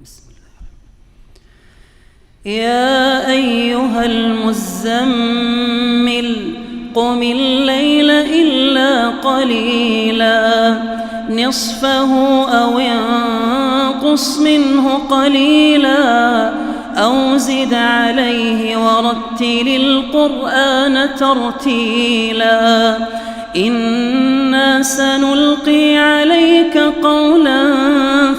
بسم الله. يا أيها المزمل قم الليل إلا قليلا نصفه أو انقص منه قليلا أو زد عليه ورتل القرآن ترتيلا إنا سنلقي عليك قولا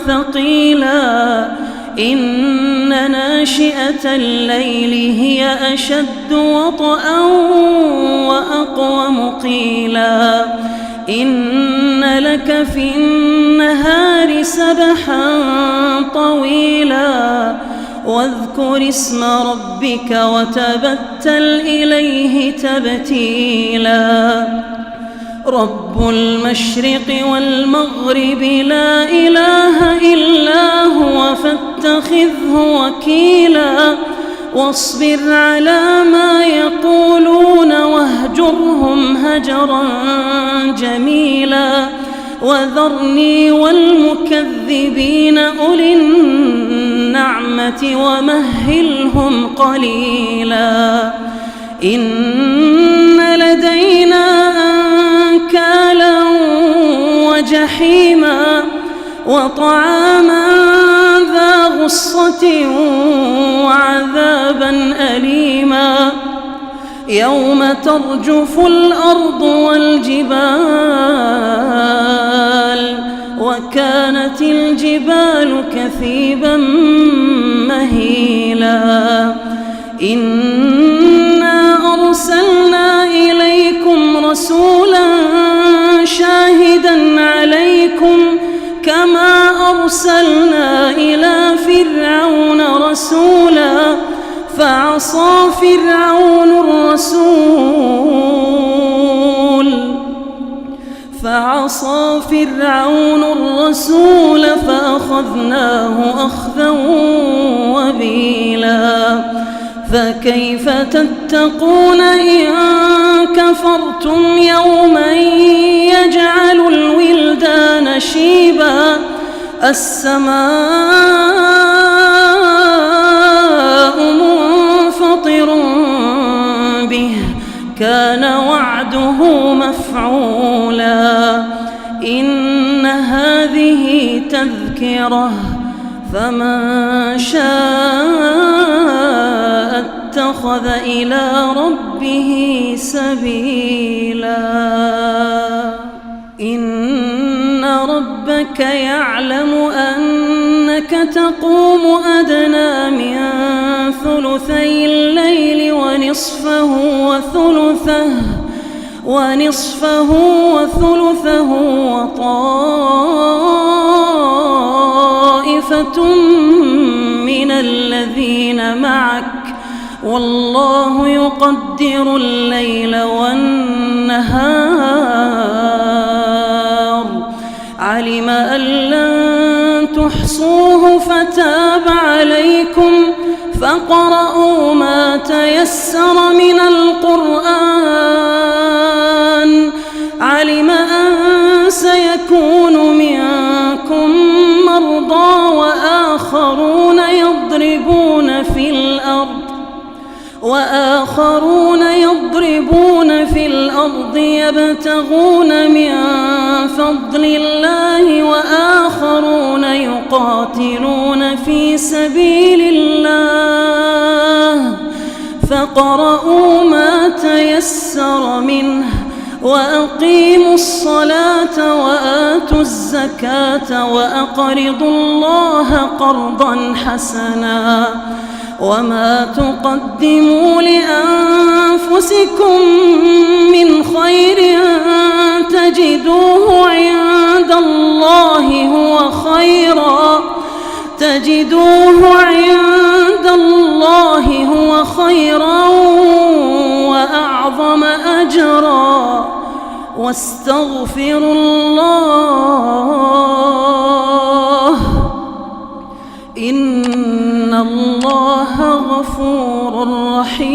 ثقيلا إن ناشئة الليل هي أشد وطئا وأقوم قيلا إن لك في النهار سبحا طويلا واذكر اسم ربك وتبتل إليه تبتيلا رب المشرق والمغرب لا إله إلا هو فاتخذه وكيلا واصبر على ما يقولون واهجرهم هجرا جميلا وذرني والمكذبين أولي النعمة ومهلهم قليلا إن لدينا أنكالا وجحيما وطعاما ذا غصة وعذابا أليما يوم ترجف الأرض والجبال وكانت الجبال كثيبا مهيلا إنا أرسلنا إليكم رسولا شاهدا عليكم كما أرسلنا إلى فرعون رسولا فعصى فرعون الرسول فأخذناه أخذا وبيلا فكيف تتقون إن كفرتم يوما يجعل الولدان شيبا السماء منفطر به كان وعده مفعولا إن هذه تذكرة فمن شاء اتخذ إلى ربه سبيلا إن ربك يعلم أنك تقوم أدنى من ثلثي الليل ونصفه وثلثه وطائفة من الذين معك والله يقدر الليل والنهار علم أن لن تحصوه فتاب عليكم فاقرؤوا ما تيسر من القرآن علم أن سيكون منكم مرضى وآخرون يضربون في الأرض يبتغون من فضل الله وآخرون يقاتلون في سبيل الله فاقرؤوا ما تيسر منه وأقيموا الصلاة وآتوا الزكاة وأقرضوا الله قرضا حسنا وما تقدموا لأنفسكم من خير تجدوه عند الله هو خيرا وأعظم أجرا واستغفروا الله إن الله غفور رحيم.